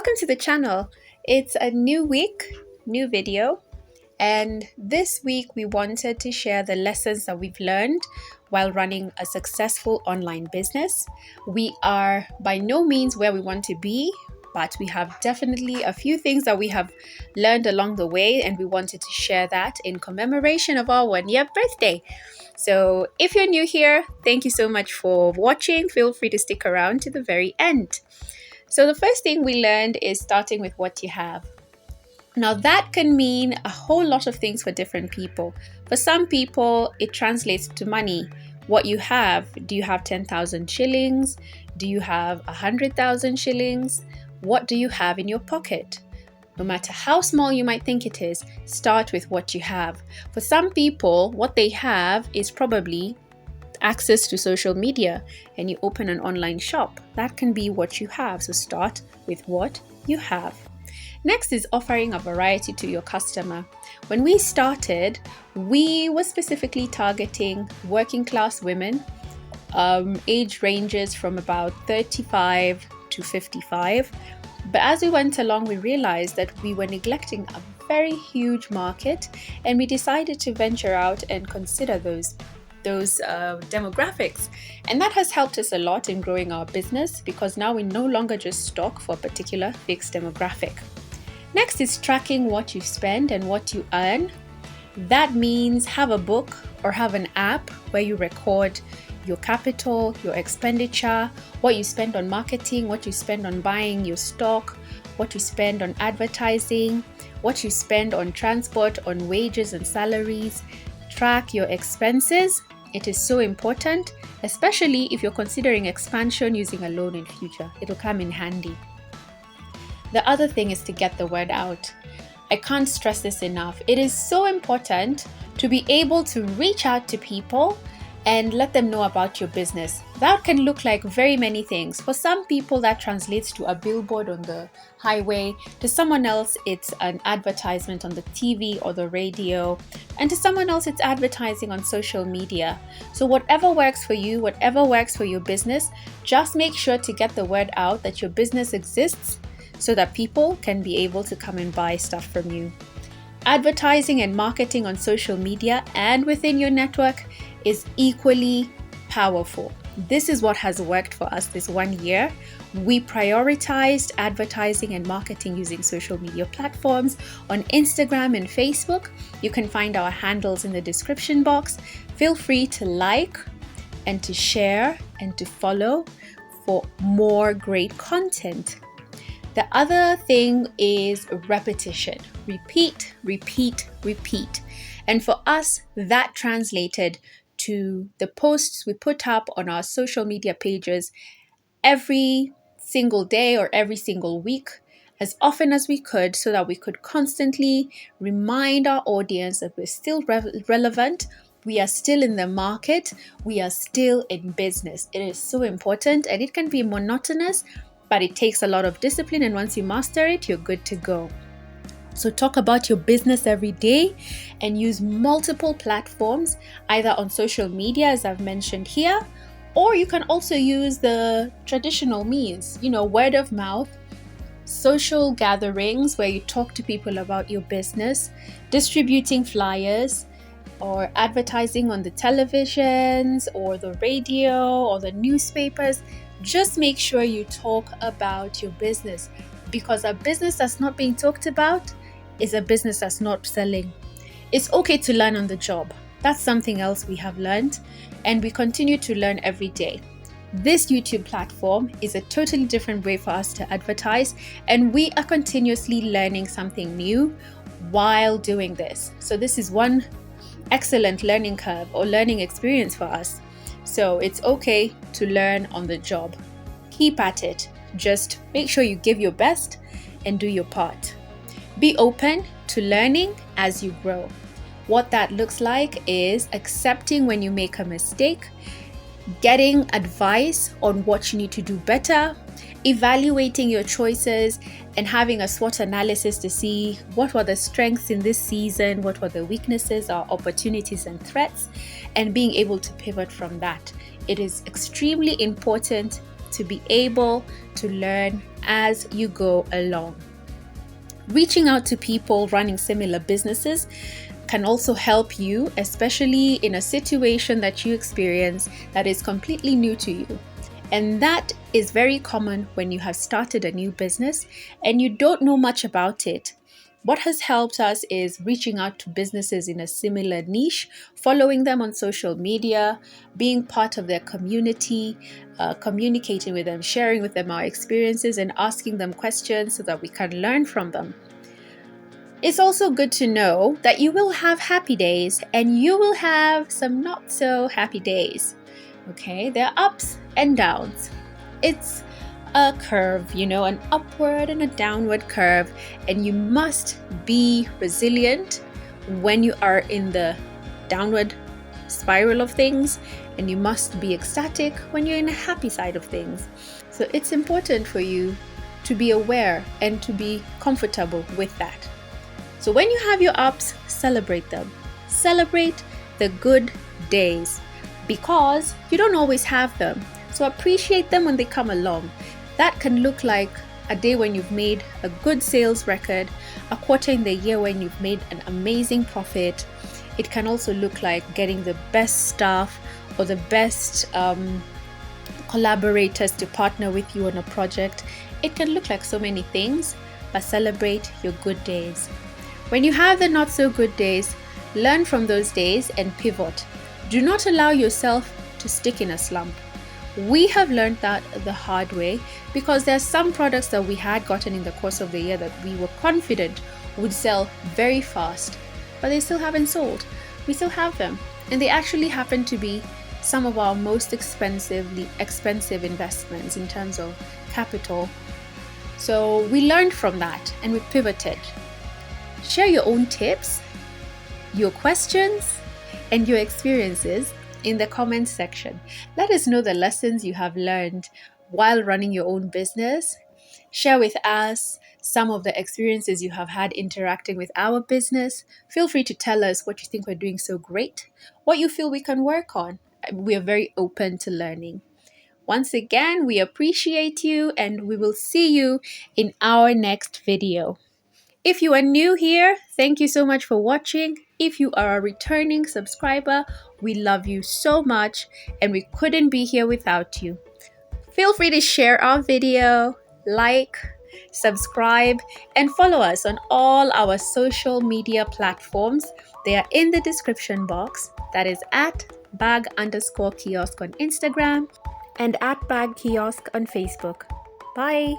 welcome to the channel. It's a new week, new video, and this week we wanted to share the lessons that we've learned while running a successful online business. We are by no means where we want to be, but we have definitely a few things that we have learned along the way, and we wanted to share that in commemoration of our 1 year birthday. So if you're new here, thank you so much for watching. Feel free to stick around to the very end. So the first thing we learned is starting with what you have. Now that can mean a whole lot of things for different people. For some people, it translates to money. What you have, do you have 10,000 shillings? Do you have 100,000 shillings? What do you have in your pocket? No matter how small you might think it is, start with what you have. For some people, what they have is probably access to social media, and you open an online shop. That can be what you have. So start with what you have. Next is offering a variety to your customer. When we started, we were specifically targeting working class women, age ranges from about 35 to 55. But as we went along, we realized that we were neglecting a very huge market, and we decided to venture out and consider those demographics, and that has helped us a lot in growing our business because now we no longer just stock for a particular fixed demographic. Next is tracking what you spend and what you earn. That means have a book or have an app where you record your capital, your expenditure, what you spend on marketing, what you spend on buying your stock, what you spend on advertising, what you spend on transport, on wages and salaries. Track your expenses. It is so important, especially if you're considering expansion using a loan in future. It'll come in handy. The other thing is to get the word out. I can't stress this enough. It is so important to be able to reach out to people and let them know about your business. That can look like very many things. For some people, that translates to a billboard on the highway. To someone else, it's an advertisement on the TV or the radio. And to someone else, it's advertising on social media. So whatever works for you, whatever works for your business, just make sure to get the word out that your business exists so that people can be able to come and buy stuff from you. Advertising and marketing on social media and within your network is equally powerful. This is what has worked for us this 1 year. We prioritized advertising and marketing using social media platforms on Instagram and Facebook. You can find our handles in the description box. Feel free to like and to share and to follow for more great content. The other thing is repetition. Repeat, repeat, repeat. And for us, that translated to the posts we put up on our social media pages every single day or every single week, as often as we could, so that we could constantly remind our audience that we're still relevant, we are still in the market, we are still in business. It is so important, and it can be monotonous, but it takes a lot of discipline, and once you master it, you're good to go. So talk about your business every day and use multiple platforms, either on social media, as I've mentioned here, or you can also use the traditional means, word of mouth, social gatherings where you talk to people about your business, distributing flyers, or advertising on the televisions or the radio or the newspapers. Just make sure you talk about your business, because a business that's not being talked about is a business that's not selling. It's okay to learn on the job. That's something else we have learned, and we continue to learn every day. This YouTube platform is a totally different way for us to advertise, and we are continuously learning something new while doing this. So this is one excellent learning curve or learning experience for us. So it's okay to learn on the job. Keep at it. Just make sure you give your best and do your part. Be open to learning as you grow. What that looks like is accepting when you make a mistake, getting advice on what you need to do better, evaluating your choices, and having a SWOT analysis to see what were the strengths in this season, what were the weaknesses or opportunities and threats, and being able to pivot from that. It is extremely important to be able to learn as you go along. Reaching out to people running similar businesses can also help you, especially in a situation that you experience that is completely new to you. And that is very common when you have started a new business and you don't know much about it. What has helped us is reaching out to businesses in a similar niche, following them on social media, being part of their community, communicating with them, sharing with them our experiences, and asking them questions so that we can learn from them. It's also good to know that you will have happy days and you will have some not so happy days. Okay, there are ups and downs. It's a curve, an upward and a downward curve, and you must be resilient when you are in the downward spiral of things, and you must be ecstatic when you're in a happy side of things. So it's important for you to be aware and to be comfortable with that. So when you have your ups, celebrate them. Celebrate the good days because you don't always have them. So appreciate them when they come along. That can look like a day when you've made a good sales record, a quarter in the year when you've made an amazing profit. It can also look like getting the best staff or the best collaborators to partner with you on a project. It can look like so many things, but celebrate your good days. When you have the not so good days, learn from those days and pivot. Do not allow yourself to stick in a slump. We have learned that the hard way because there are some products that we had gotten in the course of the year that we were confident would sell very fast, but they still haven't sold. We still have them, and they actually happen to be some of our most expensive investments in terms of capital. So we learned from that and we pivoted. Share your own tips, your questions, and your experiences in the comments section. Let us know the lessons you have learned while running your own business. Share with us some of the experiences you have had interacting with our business. Feel free to tell us what you think we're doing so great, what you feel we can work on. We are very open to learning. Once again, we appreciate you and we will see you in our next video. If you are new here, thank you so much for watching. If you are a returning subscriber, we love you so much and we couldn't be here without you. Feel free to share our video, like, subscribe, and follow us on all our social media platforms. They are in the description box. That is at bag_kiosk on Instagram and at bag kiosk on Facebook. Bye.